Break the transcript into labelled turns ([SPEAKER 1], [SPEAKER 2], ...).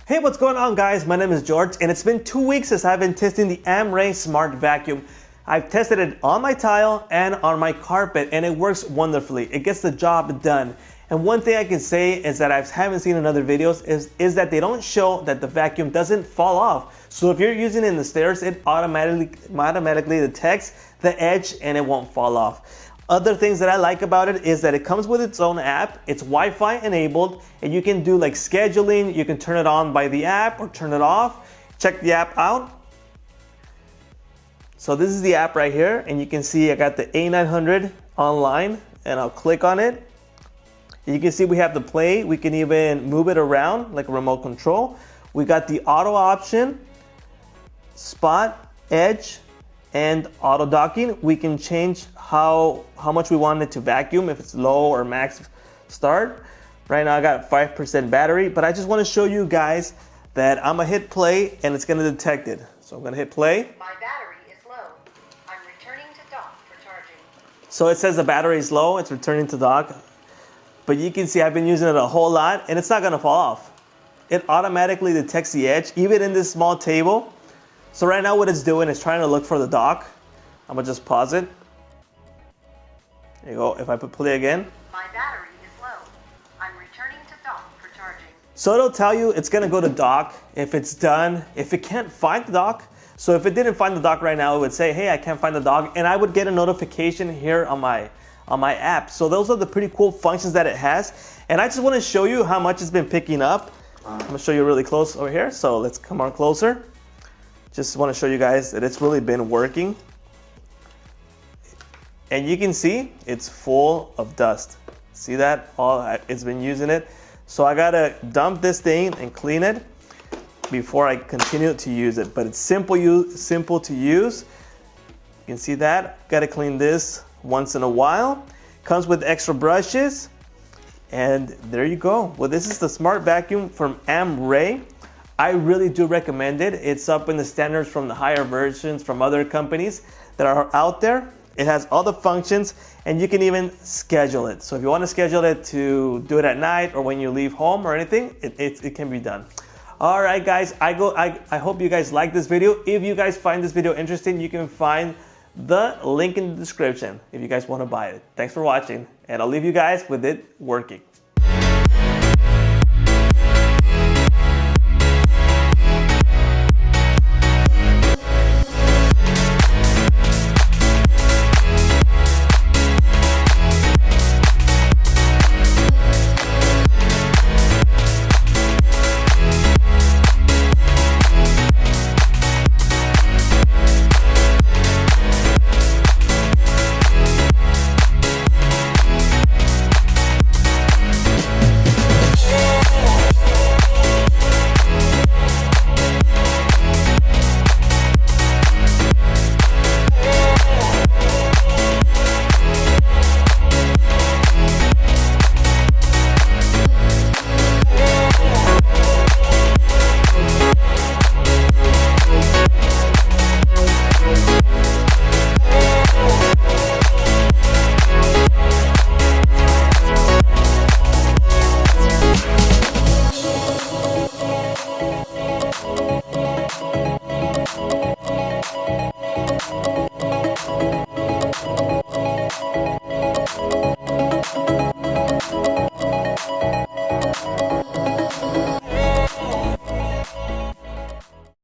[SPEAKER 1] Hey, what's going on, guys? My name is George, and it's been 2 weeks since I've been testing the Amarey Smart Vacuum. I've tested it on my tile and on my carpet, and it works wonderfully. It gets the job done. And one thing I can say is that I haven't seen in other videos is that they don't show that the vacuum doesn't fall off. So if you're using it in the stairs, it automatically detects the edge and it won't fall off. Other things that I like about it is that it comes with its own app. It's Wi-Fi enabled, and you can do like scheduling. You can turn it on by the app or turn it off. Check the app out. So this is the app right here, and you can see I got the a900 online, and I'll click on it. You can see we have the play. We can even move it around like a remote control. We got the auto option, spot, edge, and auto docking. We can change how much we want it to vacuum, if it's low or max start. Right now I got 5% battery, but I just want to show you guys that I'm gonna hit play and it's gonna detect it. So I'm gonna hit play.
[SPEAKER 2] My battery is low. I'm returning to dock for charging.
[SPEAKER 1] So it says the battery is low, it's returning to dock. But you can see I've been using it a whole lot and it's not gonna fall off. It automatically detects the edge, even in this small table. So right now what it's doing is trying to look for the dock. I'm gonna just pause it. There you go. If I put play again.
[SPEAKER 2] My battery is low. I'm returning to dock for charging.
[SPEAKER 1] So it'll tell you it's gonna go to dock if it's done. If it can't find the dock, so if it didn't find the dock right now, it would say, hey, I can't find the dock, and I would get a notification here on my app. So those are the pretty cool functions that it has. And I just wanna show you how much it's been picking up. I'm gonna show you really close over here. So let's come on closer. Just wanna show you guys that it's really been working. And you can see it's full of dust. See that? It's been using it. So I gotta dump this thing and clean it before I continue to use it. But it's simple to use. You can see that. Gotta clean this once in a while. Comes with extra brushes. And there you go. Well, this is the Smart Vacuum from Amarey. I really do recommend it. It's up in the standards from the higher versions from other companies that are out there. It has all the functions, and you can even schedule it. So if you want to schedule it to do it at night or when you leave home or anything, it can be done. All right, guys, I hope you guys like this video. If you guys find this video interesting, you can find the link in the description if you guys want to buy it. Thanks for watching, and I'll leave you guys with it working.